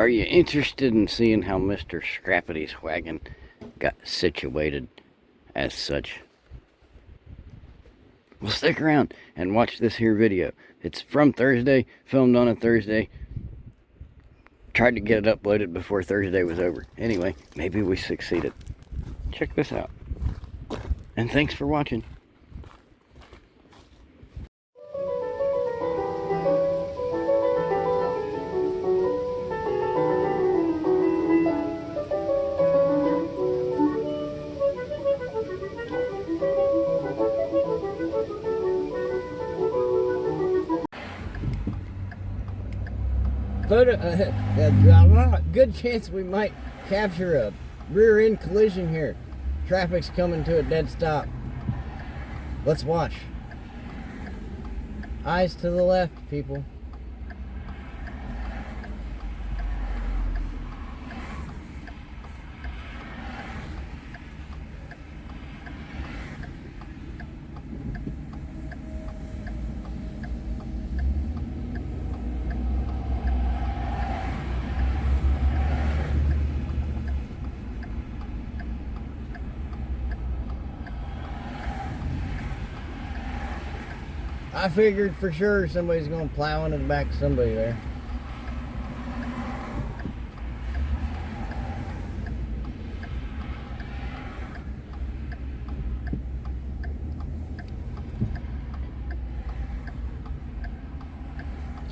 Are you interested in seeing how Mr. Scrappity's wagon got situated as such? Well, stick around and watch this here video. It's from Thursday, filmed on a Thursday. Tried to get it uploaded before Thursday was over. Anyway, maybe we succeeded. Check this out. And thanks for watching. Good chance we might capture a rear end collision here. Traffic's coming to a dead stop. Let's watch. Eyes to the left, people. I figured for sure somebody's going to plow into the back of somebody there.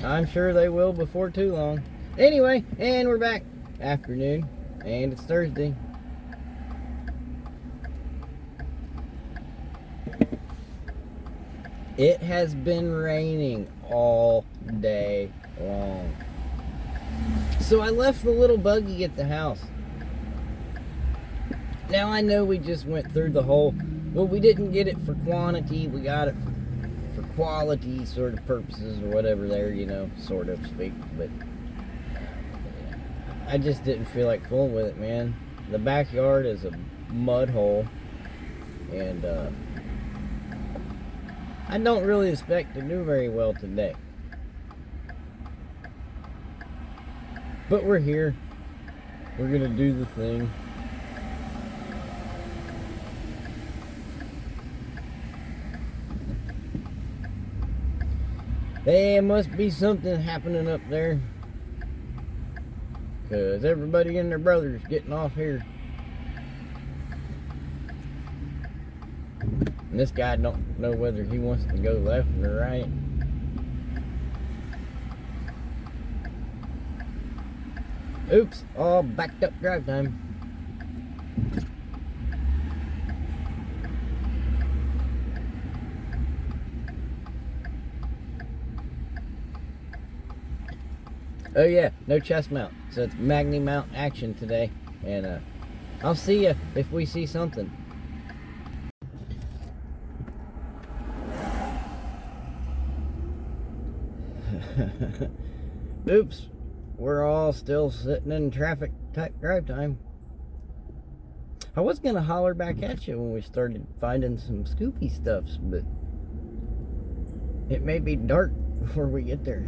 I'm sure they will before too long. Anyway, and we're back. Afternoon, and it's Thursday. It has been raining all day long. So I left the little buggy at the house. Now I know we just went through the whole, well, we didn't get it for quantity, we got it for quality sort of purposes or whatever there, you know, sort of speak, but I just didn't feel like fooling with it, man. The backyard is a mud hole, and I don't really expect to do very well today. But we're here. We're gonna do the thing. There must be something happening up there, 'cause everybody and their brother's getting off here. And this guy don't know whether he wants to go left or right. Oops, all backed up drive time. Oh yeah, no chest mount. So it's Magni mount action today. And I'll see you if we see something. Oops, we're all still sitting in traffic type drive time. I was gonna holler back at you when we started finding some scoopy stuffs, but it may be dark before we get there.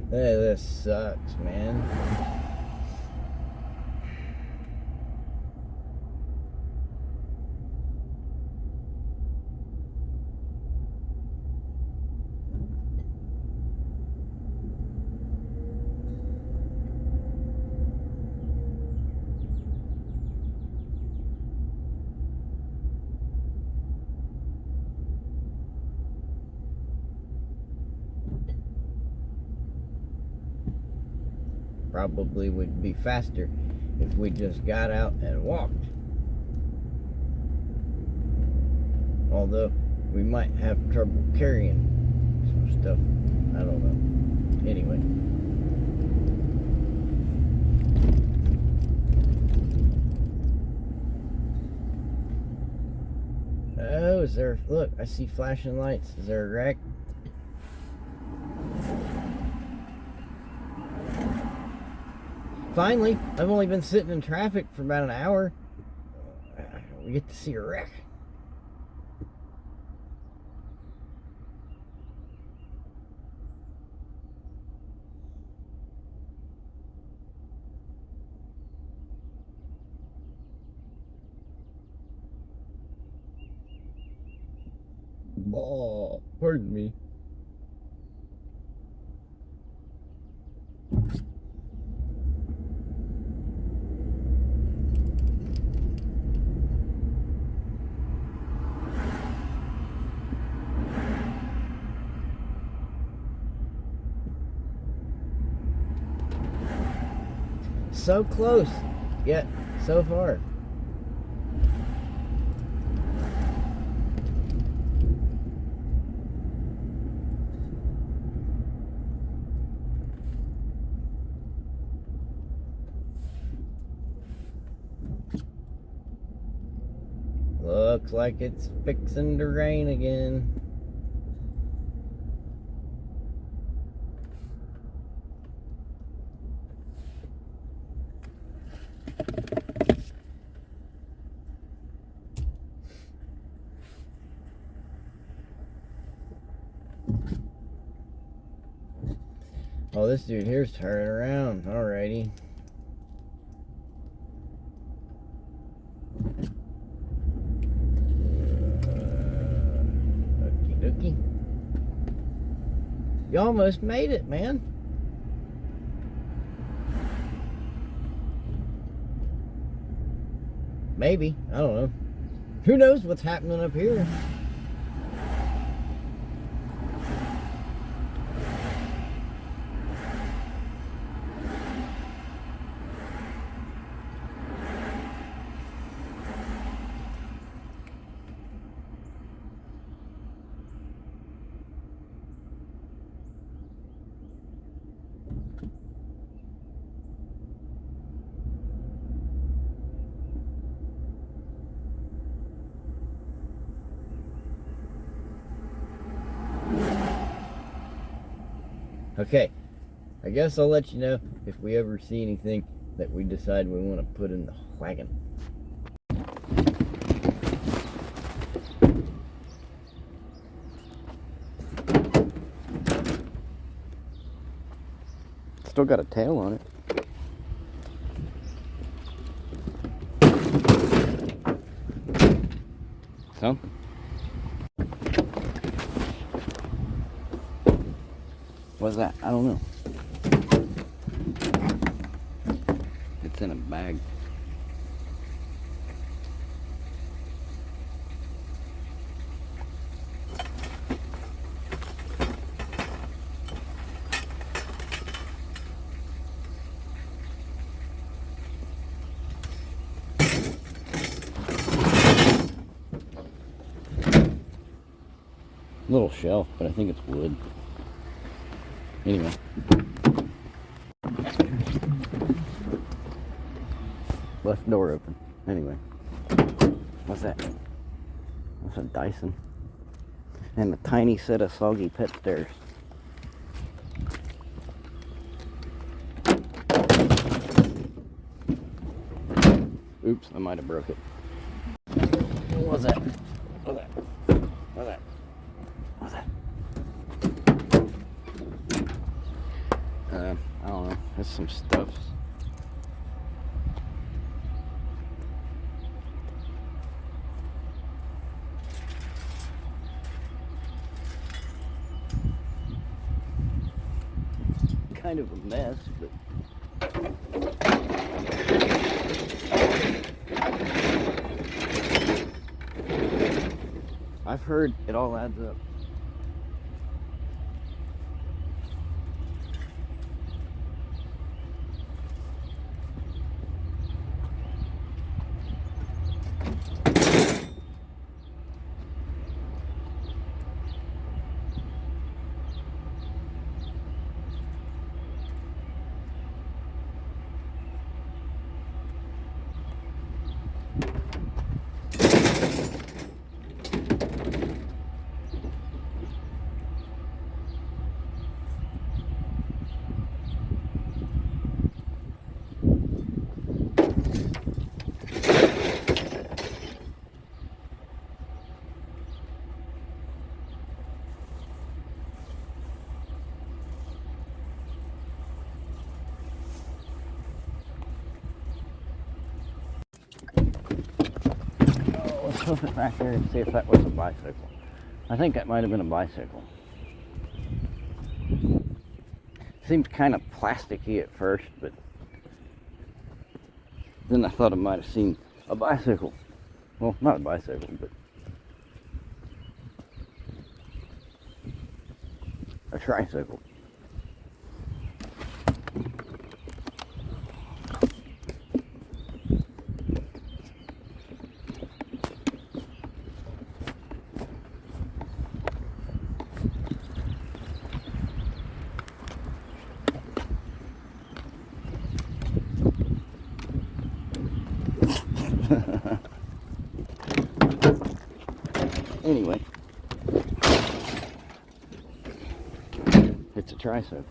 Hey, this sucks, man. Probably would be faster if we just got out and walked. Although we might have trouble carrying some stuff. I don't know. Anyway. Oh, is there, look, I see flashing lights. Is there a wreck? Finally, I've only been sitting in traffic for about an hour. We get to see a wreck. Oh, pardon me. So close, yet so far. Looks like it's fixing to rain again. Oh, this dude here's turning around. Alrighty. Okie dokie. You almost made it, man. Maybe. I don't know. Who knows what's happening up here? Okay, I guess I'll let you know if we ever see anything that we decide we want to put in the wagon. Still got a tail on it. So? What's that? I don't know. It's in a bag. Little shelf, but I think it's wood. Anyway. Left door open. Anyway. What's that? That's a Dyson. And a tiny set of soggy pet stairs. Oops, I might have broke it. What was that? What's that? What's that? What's that? I don't know. There's some stuff. Kind of a mess, but I've heard it all adds up. Let's hoof it back there and see if that was a bicycle. I think that might have been a bicycle. Seemed kind of plasticky at first, but then I thought I might have seen a bicycle. Well, not a bicycle, but a tricycle. Anyway, it's a tricycle.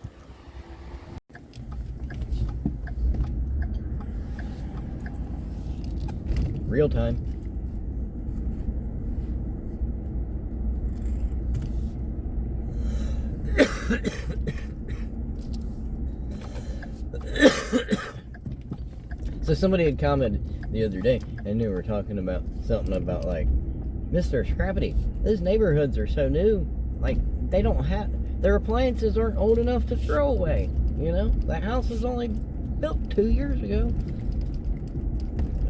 Real time. So somebody had commented the other day, and they were talking about something about like, Mr. Scrappity, those neighborhoods are so new, like they don't have, their appliances aren't old enough to throw away. You know, the house was only built 2 years ago.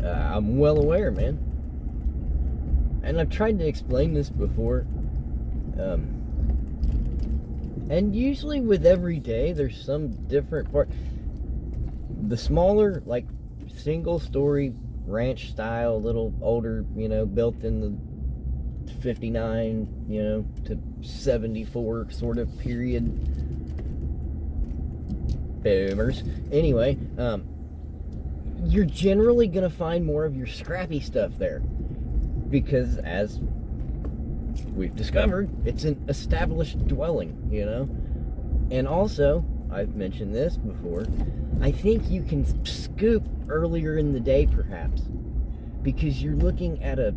I'm well aware, man. And I've tried to explain this before. And usually with every day, there's some different part. The smaller, like single story ranch style, little older, you know, built in the 59, you know, to 74 sort of period. Boomers. Anyway, you're generally going to find more of your scrappy stuff there. Because as we've discovered, it's an established dwelling, you know. And also, I've mentioned this before, I think you can scoop earlier in the day perhaps. Because you're looking at a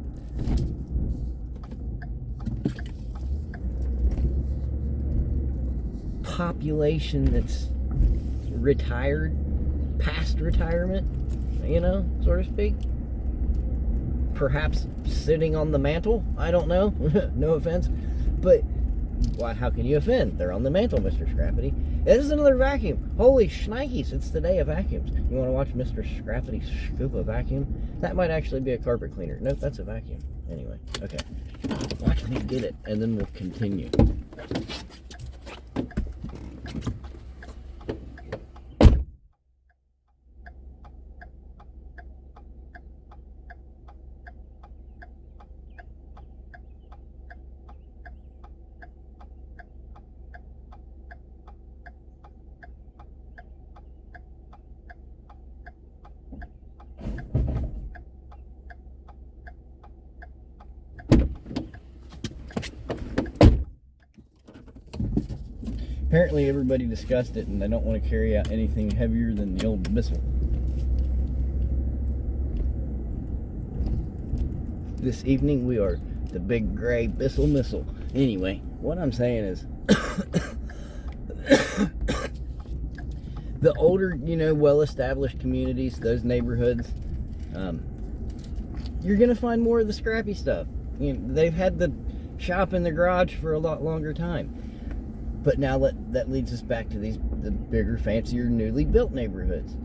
population that's retired, past retirement, you know, so to speak. Perhaps sitting on the mantle, I don't know. No offense, but why? How can you offend? They're on the mantle, Mr. Scrappity. This is another vacuum. Holy shnikes, it's the day of vacuums. You want to watch Mr. Scrappity scoop a vacuum? That might actually be a carpet cleaner. Nope, that's a vacuum. Anyway, okay. Watch me get it, and then we'll continue. Apparently everybody discussed it and they don't want to carry out anything heavier than the old missile. This evening we are the big gray Bissell missile. Anyway, what I'm saying is the older, you know, well-established communities, those neighborhoods, you're going to find more of the scrappy stuff. You know, they've had the shop in the garage for a lot longer time. But now that leads us back to the bigger, fancier, newly built neighborhoods.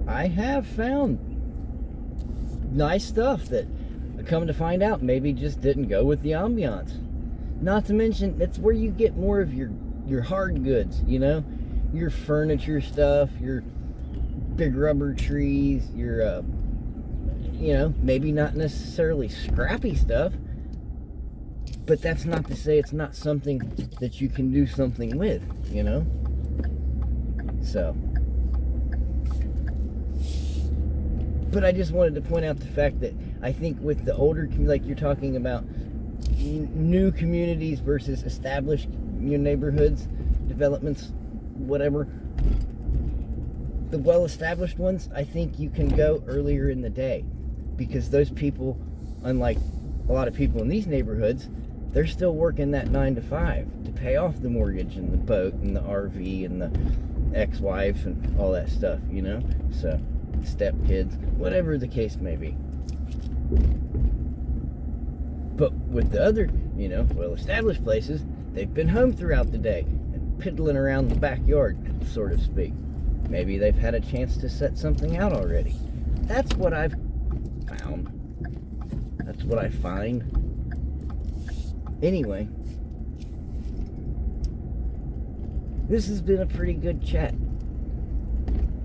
I have found nice stuff that, come to find out, maybe just didn't go with the ambiance. Not to mention, it's where you get more of your hard goods, you know? Your furniture stuff, your big rubber trees, your, you know, maybe not necessarily scrappy stuff. But that's not to say it's not something that you can do something with, you know? So. But I just wanted to point out the fact that I think with the older, like you're talking about new communities versus established neighborhoods, developments, whatever. The well-established ones, I think you can go earlier in the day. Because those people, unlike a lot of people in these neighborhoods, they're still working that 9 to 5 to pay off the mortgage and the boat and the RV and the ex-wife and all that stuff, you know? So, stepkids, whatever the case may be. But with the other, well-established places, they've been home throughout the day and piddling around the backyard, so to speak. Maybe they've had a chance to set something out already. That's what I've found. That's what I find. Anyway, this has been a pretty good chat.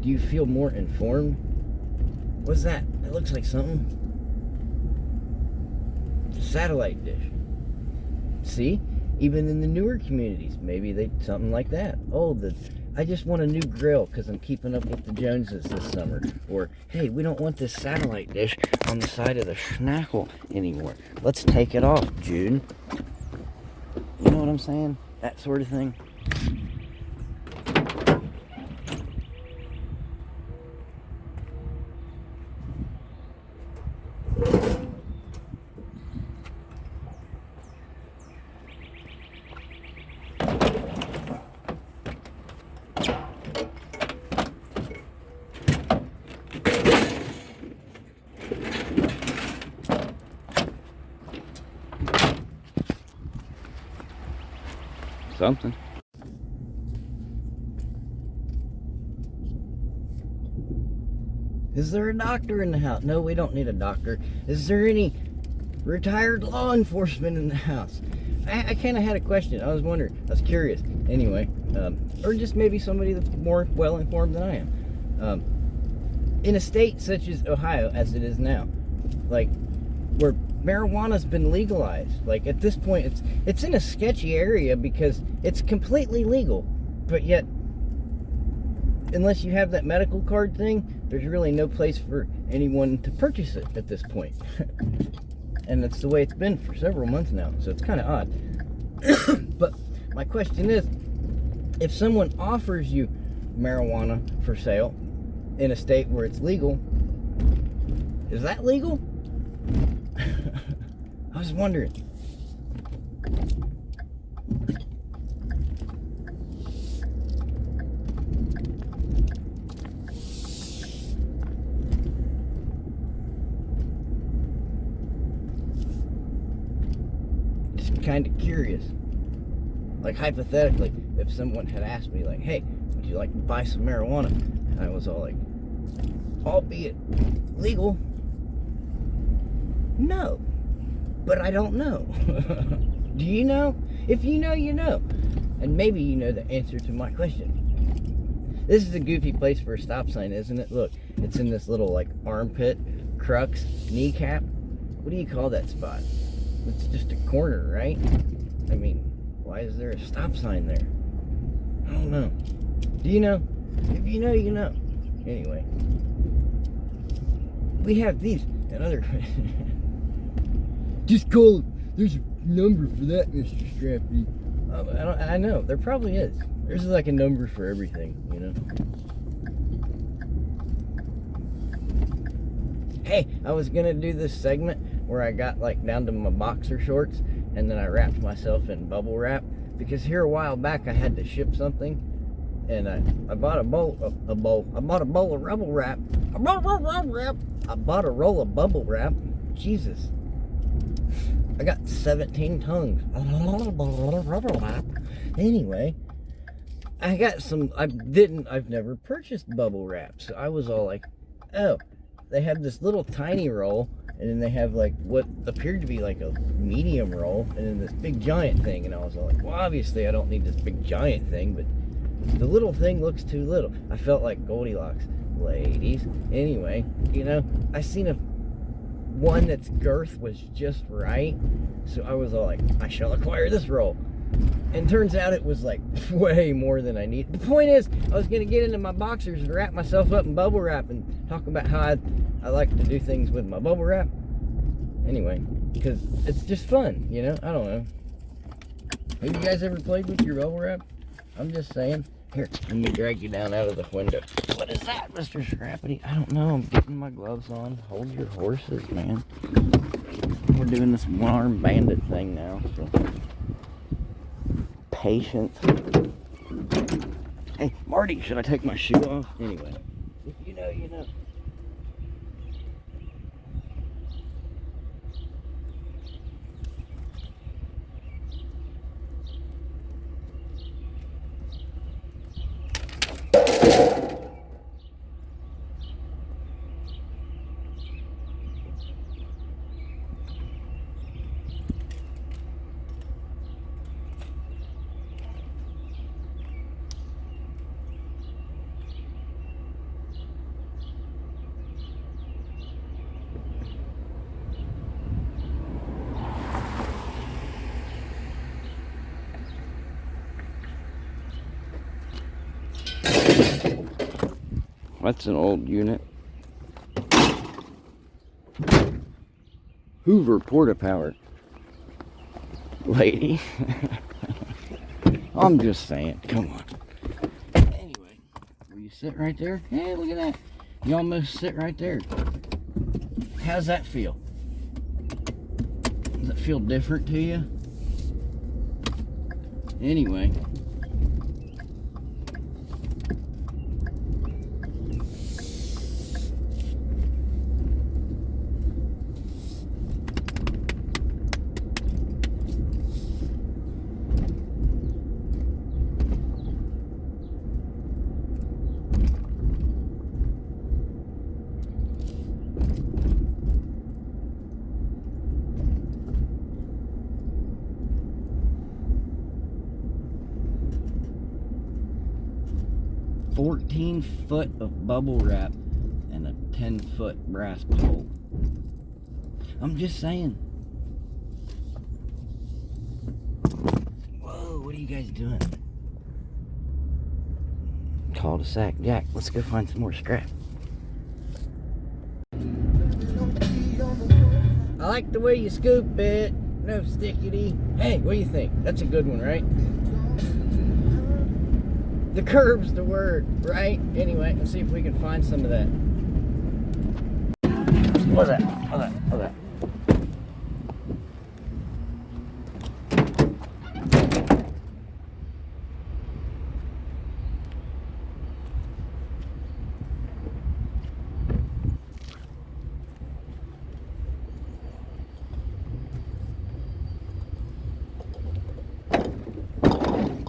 Do you feel more informed? What's that? That looks like something. Satellite dish. See? Even in the newer communities, maybe they something like that. Oh, I just want a new grill because I'm keeping up with the Joneses this summer. Or, hey, we don't want this satellite dish on the side of the schnackle anymore. Let's take it off, Jude. You know what I'm saying? That sort of thing. Something. Is there a doctor in the house? No, we don't need a doctor. Is there any retired law enforcement in the house? I kind of had a question. I was wondering. I was curious. Anyway, or just maybe somebody that's more well-informed than I am. In a state such as Ohio, as it is now, like, where marijuana's been legalized. Like, at this point, it's in a sketchy area because it's completely legal. But yet, unless you have that medical card thing, there's really no place for anyone to purchase it at this point. And that's the way it's been for several months now, so it's kind of odd. But my question is, if someone offers you marijuana for sale in a state where it's legal, is that legal? I was wondering. Just kind of curious. Like, hypothetically, if someone had asked me, like, hey, would you like to buy some marijuana? And I was all like, albeit legal, no. But I don't know. Do you know? If you know, you know. And maybe you know the answer to my question. This is a goofy place for a stop sign, isn't it? Look, it's in this little, like, armpit, crux, kneecap. What do you call that spot? It's just a corner, right? I mean, why is there a stop sign there? I don't know. Do you know? If you know, you know. Anyway. We have these and other... Just call him. There's a number for that, Mr. Scrappy. I know. There probably is. There's like a number for everything, you know? Hey, I was going to do this segment where I got like down to my boxer shorts and then I wrapped myself in bubble wrap because here a while back I had to ship something and I bought a bowl of bubble wrap. I bought a roll of bubble wrap. Jesus. I got 17 tongues. Anyway, I got some, I've never purchased bubble wrap. So I was all like, oh, they have this little tiny roll, and then they have like what appeared to be like a medium roll, and then this big giant thing. And I was all like, well, obviously I don't need this big giant thing, but the little thing looks too little. I felt like Goldilocks, ladies. Anyway, you know, I seen one that's girth was just right, so I was all like, I shall acquire this roll. And turns out it was like way more than I need. The point is, I was gonna get into my boxers and wrap myself up in bubble wrap and talk about how I like to do things with my bubble wrap. Anyway, because it's just fun, you know? I don't know. Have you guys ever played with your bubble wrap? I'm just saying. Here, let me drag you down out of the window. What is that, Mr. Scrappy? I don't know. I'm getting my gloves on. Hold your horses, man. We're doing this one-armed bandit thing now, so... Patience. Hey, Marty, should I take my shoe off? Anyway, if you know, you know. That's an old unit. Hoover Porta Power. Lady. I'm just saying. Come on. Anyway, will you sit right there? Hey, look at that. You almost sit right there. How's that feel? Does it feel different to you? Anyway. "14 foot of bubble wrap and a 10-foot brass pole." I'm just saying. Whoa, what are you guys doing? Cul-de-sac. Jack, let's go find some more scrap. I like the way you scoop it. No stickity. Hey, what do you think? That's a good one, right? The curb's the word, right? Anyway, let's see if we can find some of that. What's that? What's that? What's that?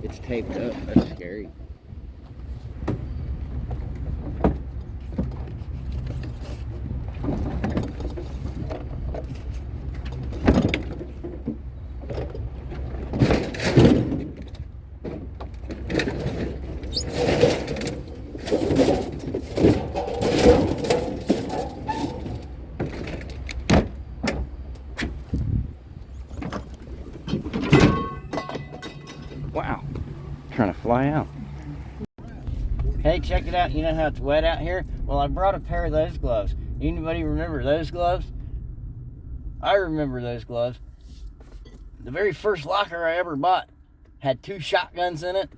It's taped up. That's scary. Wow. Trying to fly out. Hey, check it out. You know how it's wet out here? Well, I brought a pair of those gloves. Anybody remember those gloves? I remember those gloves. The very first locker I ever bought had 2 shotguns in it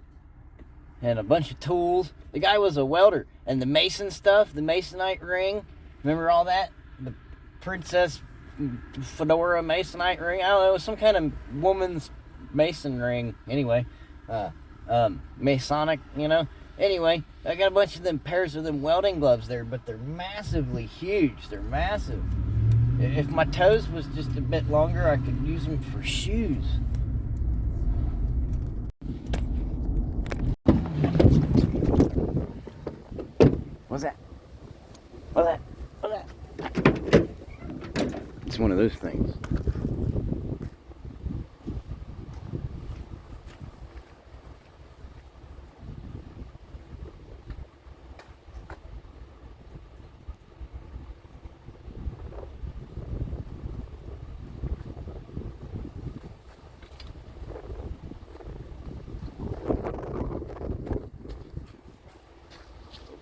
and a bunch of tools. The guy was a welder. And the mason stuff, the masonite ring, remember all that? The princess fedora masonite ring? I don't know, it was some kind of woman's mason ring. Anyway, Masonic, you know. Anyway, I got a bunch of them pairs of them welding gloves there, but they're massively huge. They're massive. If my toes was just a bit longer, I could use them for shoes. What's that? What's that? What's that? It's one of those things.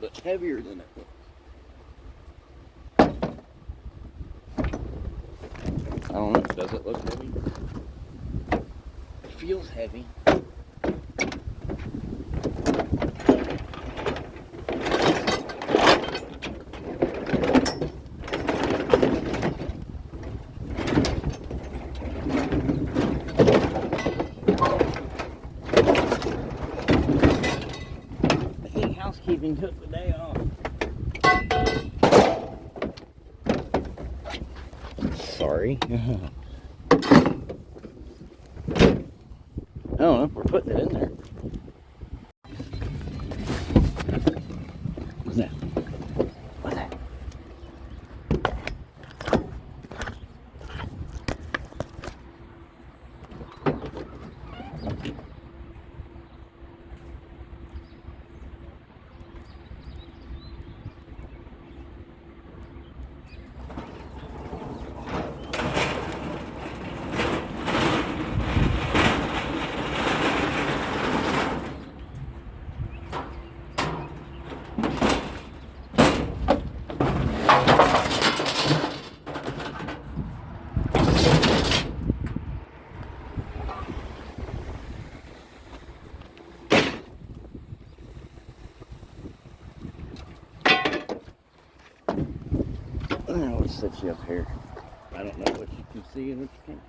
But heavier than it looks. I don't know. Does it look heavy? It feels heavy. I think housekeeping took the day off. Sorry. I don't know. We're putting it in there. What's that? What's that? set you up here. I don't know what you can see and what you can't.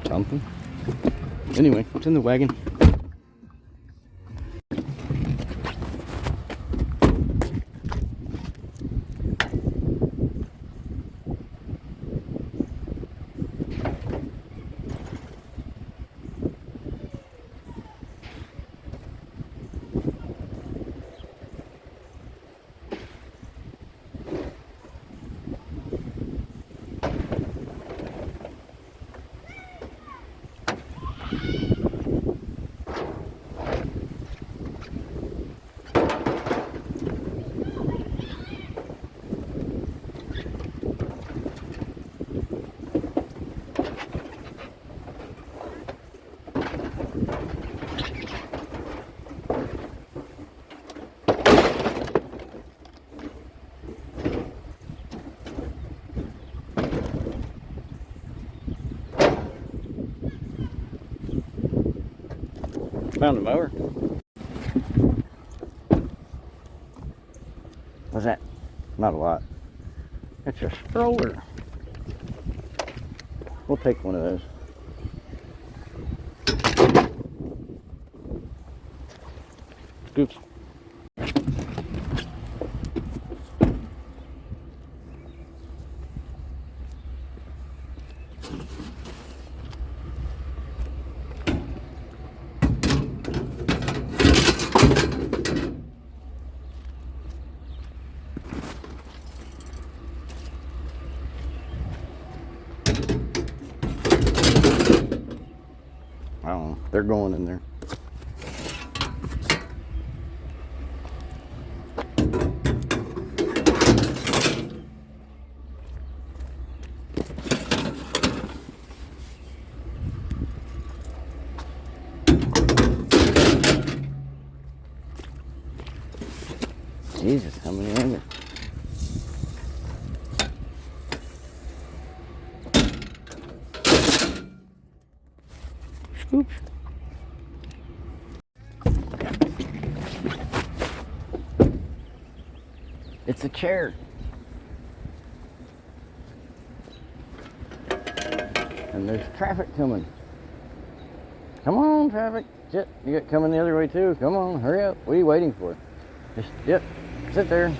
Something. Anyway, it's in the wagon. Found a mower. What's that? Not a lot. It's a stroller. We'll take one of those. Oops. I don't know. They're going in there. Jesus, how many are there? Oops. It's a chair. And there's traffic coming. Come on, traffic. Shit, you got coming the other way too. Come on, hurry up. What are you waiting for? Just, yep, sit there.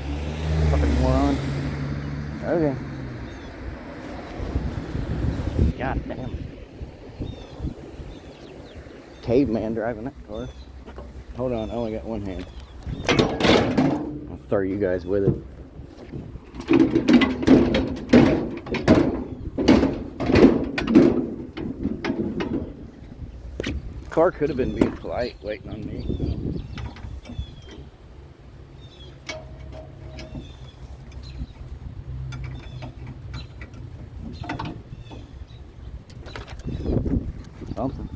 Fucking moron. Okay. God damn it. Caveman driving that car. Hold on, I only got one hand. I'll throw you guys with it. Car could have been being polite, waiting on me. Something.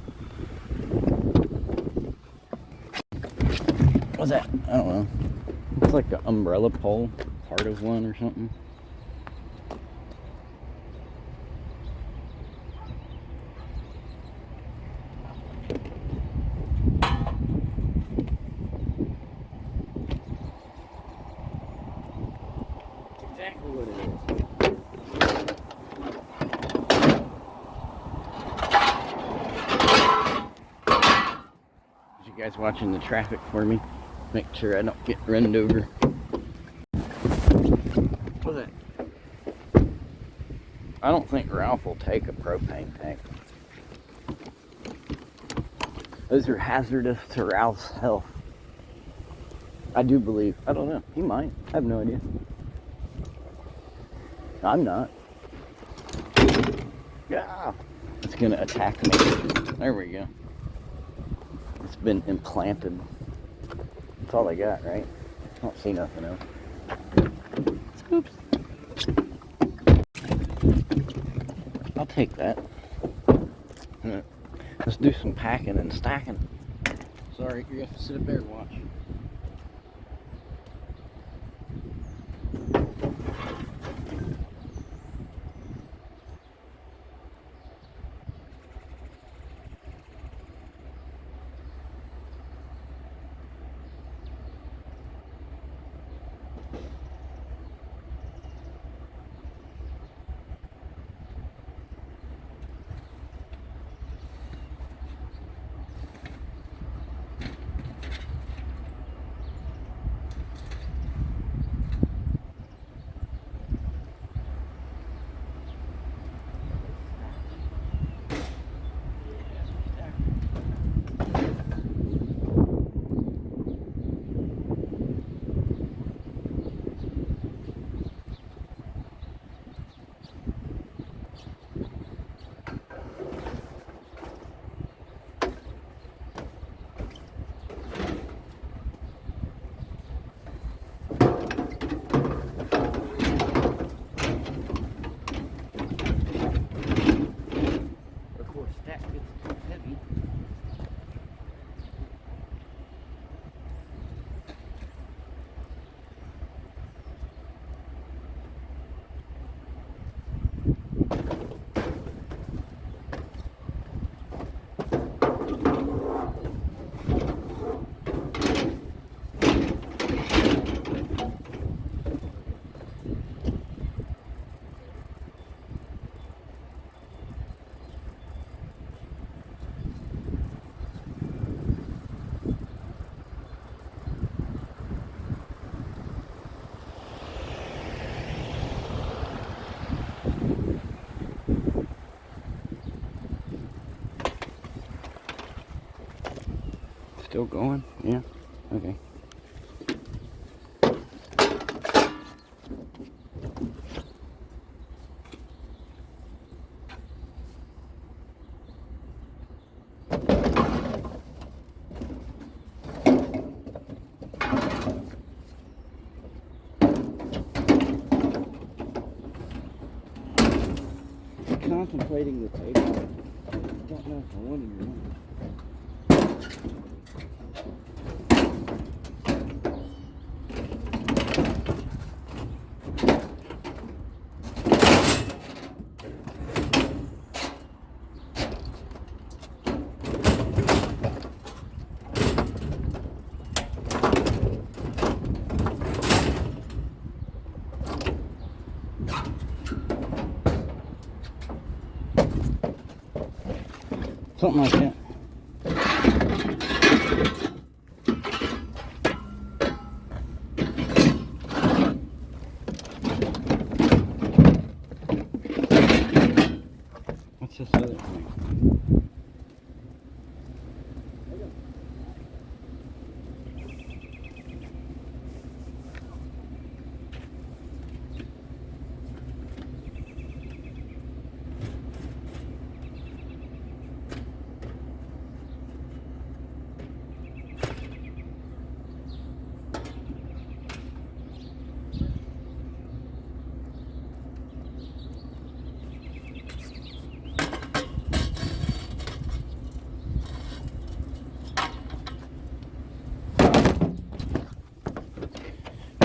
What's that? I don't know. It's like an umbrella pole, part of one or something. Exactly what it is. You guys watching the traffic for me? Make sure I don't get run over. What's that? I don't think Ralph will take a propane tank. Those are hazardous to Ralph's health. I do believe. I don't know. He might. I have no idea. I'm not. Yeah. It's going to attack me. There we go. It's been implanted. That's all I got, right? I don't see nothing else. Oops. I'll take that. Let's do some packing and stacking. Sorry, you're going to have to sit up there and watch. Still going? Yeah. Okay. Contemplating the table. I don't know if I want it or not. Something like that. What's this other thing?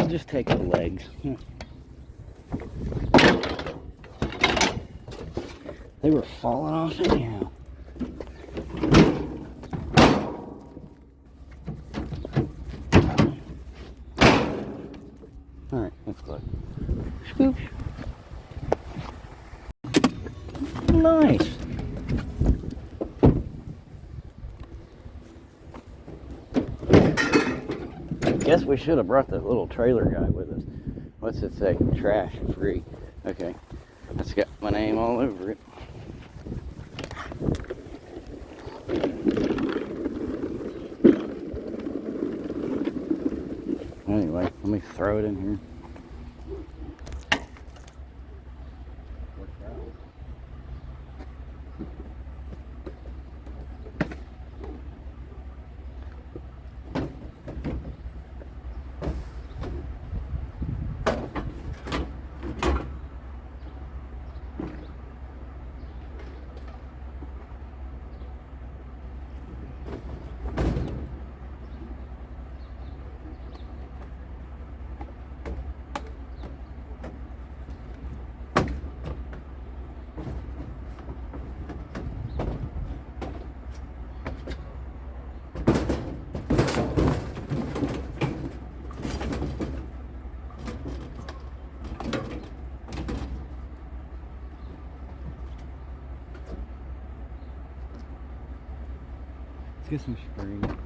I'll just take the legs. They were falling off anyhow. Alright, let's go. Scooch. Nice. Guess we should have brought that little trailer guy with us. What's it say? Trash free. Okay. That's got my name all over it. Anyway, let me throw it in here. Let's get some spring.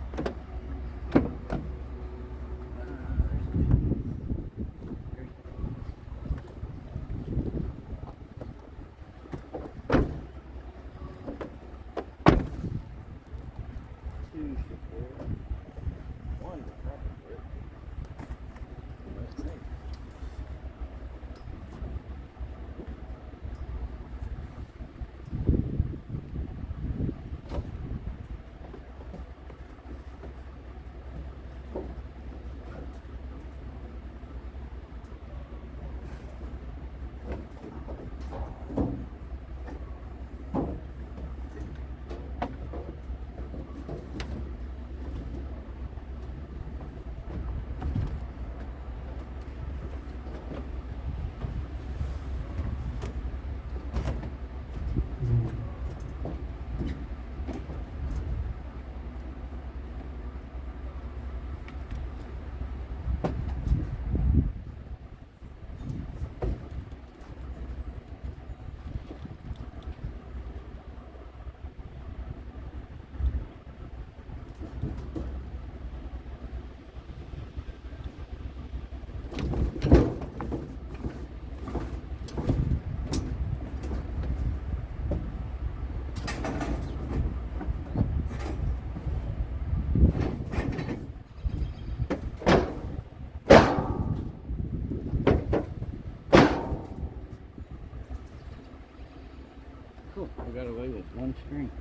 Cool, we got away with one string.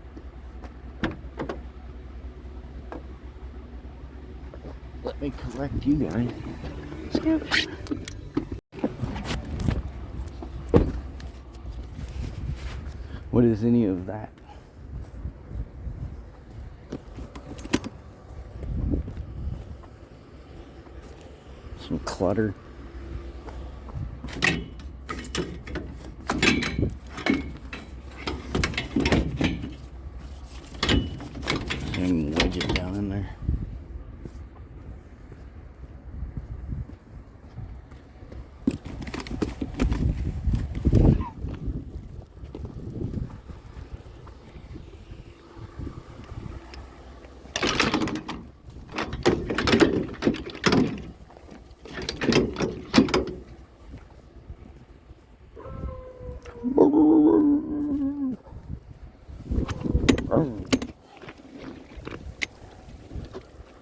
Let me correct you guys. Scooch. What is any of that? Some clutter. And wedge it down in there.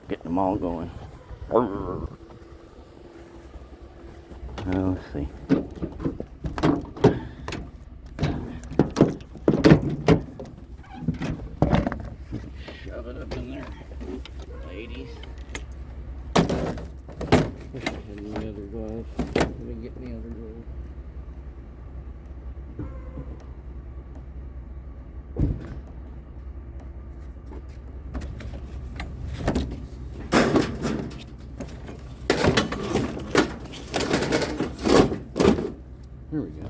Getting them all going. Now, let's see. Shove it up in there, ladies. Wish I had any other gloves. Let me get me other gloves. There we go.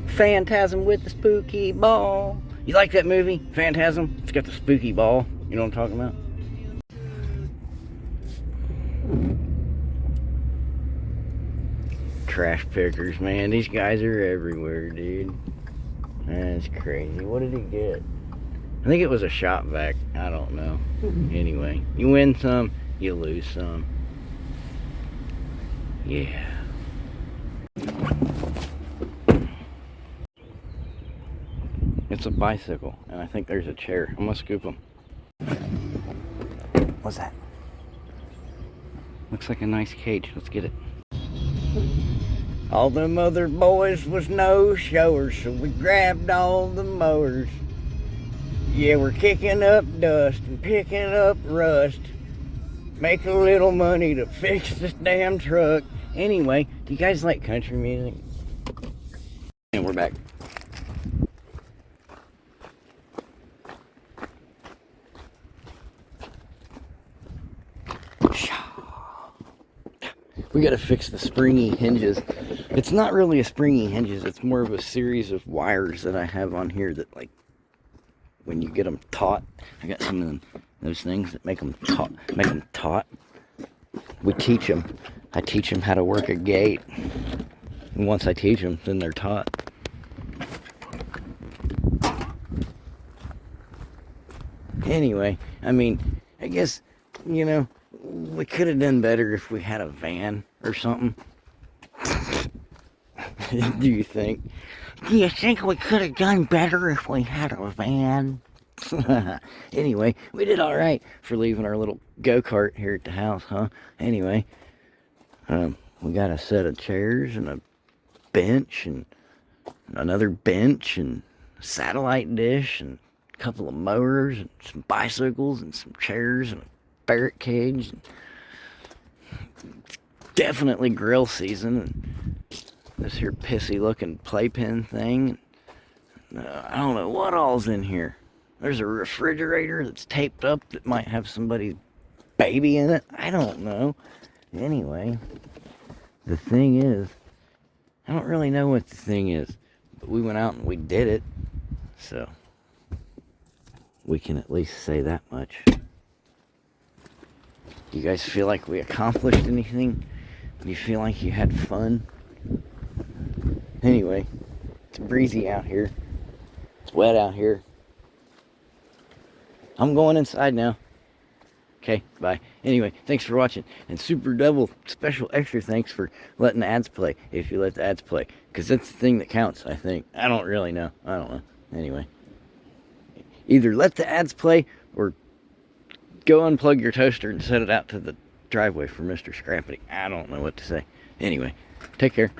Phantasm with the spooky ball. You like that movie, Phantasm? It's got the spooky ball. You know what I'm talking about? Trash pickers, man. These guys are everywhere, dude. That's crazy. What did he get? I think it was a shop vac. I don't know. Anyway, you win some, you lose some. Yeah. It's a bicycle, and I think there's a chair. I'm gonna scoop them. What's that? Looks like a nice cage. Let's get it. All them other boys was no showers, so we grabbed all the mowers. Yeah, we're kicking up dust and picking up rust. Make a little money to fix this damn truck. Anyway, do you guys like country music? And we're back. We gotta fix the springy hinges. It's not really a springy hinges, it's more of a series of wires that I have on here that, like, when you get them taut, I got some of them, those things that make them taut. We teach them. I teach them how to work a gate. And once I teach them, then they're taut. Anyway, I mean, I guess, you know, we could have done better if we had a van or something. Do you think? Do you think we could have done better if we had a van? Anyway, we did all right for leaving our little go-kart here at the house, huh? Anyway, we got a set of chairs and a bench and another bench and a satellite dish and a couple of mowers and some bicycles and some chairs and a ferret cage. It's definitely grill season. And this here pissy looking playpen thing. I don't know what all's in here. There's a refrigerator that's taped up that might have somebody's baby in it. I don't know. Anyway, the thing is, I don't really know what the thing is, but we went out and we did it, so we can at least say that much. Do you guys feel like we accomplished anything? Do you feel like you had fun? Anyway, it's breezy out here. It's wet out here. I'm going inside now. Okay, bye. Anyway, thanks for watching. And super double special extra thanks for letting the ads play, if you let the ads play. Because that's the thing that counts, I think. I don't really know. I don't know. Anyway. Either let the ads play or go unplug your toaster and set it out to the driveway for Mr. Scrappity. I don't know what to say. Anyway, take care.